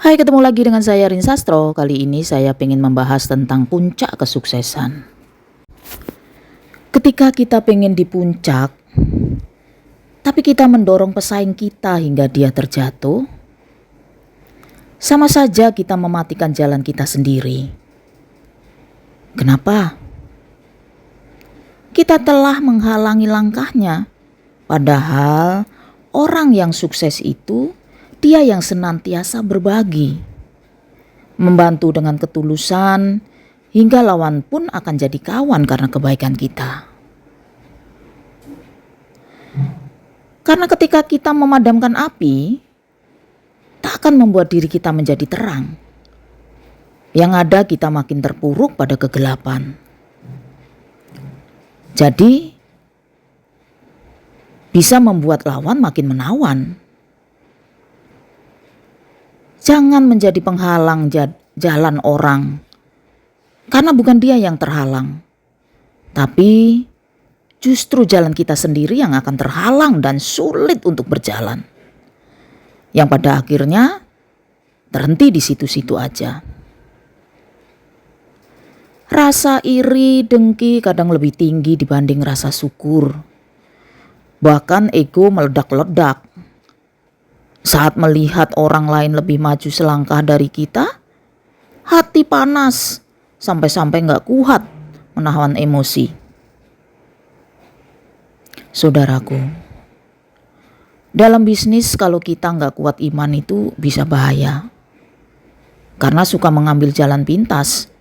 Hai, ketemu lagi dengan saya Rin Sastro. Kali ini saya ingin membahas tentang puncak kesuksesan. Ketika kita pengen di puncak, tapi kita mendorong pesaing kita hingga dia terjatuh, sama saja kita mematikan jalan kita sendiri. Kenapa? Kita telah menghalangi langkahnya, padahal orang yang sukses itu dia yang senantiasa berbagi, membantu dengan ketulusan, hingga lawan pun akan jadi kawan karena kebaikan kita. Karena ketika kita memadamkan api, tak akan membuat diri kita menjadi terang. Yang ada kita makin terpuruk pada kegelapan. Jadi, bisa membuat lawan makin menawan. Jangan menjadi penghalang jalan orang, karena bukan dia yang terhalang, tapi justru jalan kita sendiri yang akan terhalang dan sulit untuk berjalan, yang pada akhirnya terhenti di situ-situ aja. Rasa iri, dengki kadang lebih tinggi dibanding rasa syukur. Bahkan ego meledak-ledak saat melihat orang lain lebih maju selangkah dari kita. Hati panas sampai-sampai gak kuat menahan emosi. Saudaraku, dalam bisnis kalau kita gak kuat iman itu bisa bahaya, karena suka mengambil jalan pintas,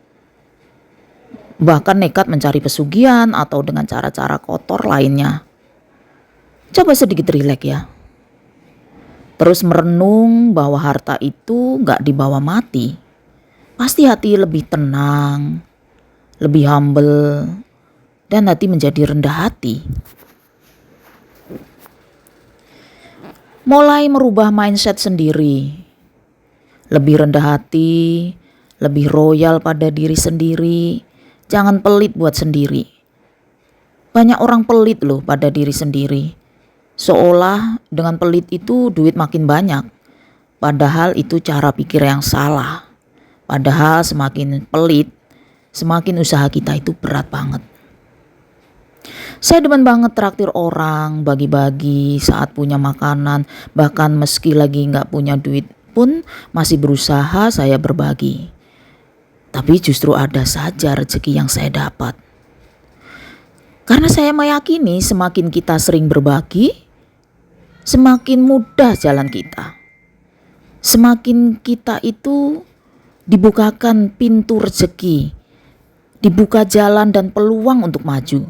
bahkan nekat mencari pesugihan atau dengan cara-cara kotor lainnya. Coba sedikit rileks ya. Terus merenung bahwa harta itu gak dibawa mati. Pasti hati lebih tenang, lebih humble, dan hati menjadi rendah hati. Mulai merubah mindset sendiri. Lebih rendah hati, lebih royal pada diri sendiri. Jangan pelit buat sendiri. Banyak orang pelit loh pada diri sendiri. Seolah dengan pelit itu duit makin banyak. Padahal itu cara pikir yang salah. Padahal semakin pelit, semakin usaha kita itu berat banget. Saya demen banget traktir orang, bagi-bagi saat punya makanan. Bahkan meski lagi gak punya duit pun masih berusaha saya berbagi. Tapi justru ada saja rezeki yang saya dapat. Karena saya meyakini semakin kita sering berbagi, semakin mudah jalan kita. Semakin kita itu dibukakan pintu rezeki, dibuka jalan dan peluang untuk maju.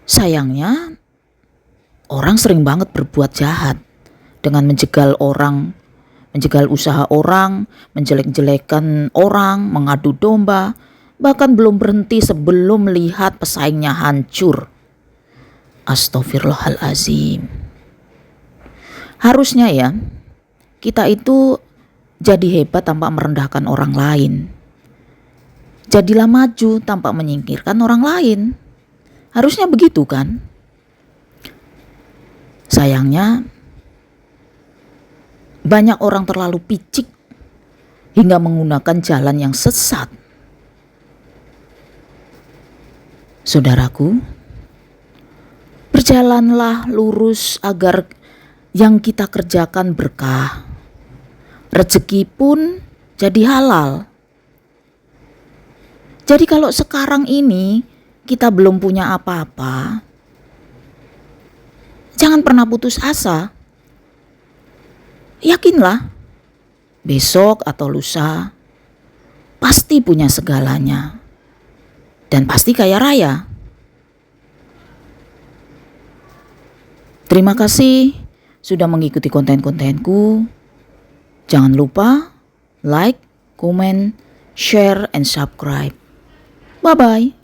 Sayangnya, orang sering banget berbuat jahat dengan menjegal orang, menjegal usaha orang, menjelek-jelekan orang, mengadu domba, bahkan belum berhenti sebelum melihat pesaingnya hancur. Astaghfirullahalazim. Harusnya ya, kita itu jadi hebat tanpa merendahkan orang lain. Jadilah maju tanpa menyingkirkan orang lain. Harusnya begitu kan? Sayangnya, banyak orang terlalu picik hingga menggunakan jalan yang sesat. Saudaraku, berjalanlah lurus agar yang kita kerjakan berkah. Rezeki pun jadi halal. Jadi kalau sekarang ini kita belum punya apa-apa, jangan pernah putus asa. Yakinlah, besok atau lusa pasti punya segalanya. Dan pasti kaya raya. Terima kasih sudah mengikuti konten-kontenku. Jangan lupa like, comment, share, and subscribe. Bye-bye.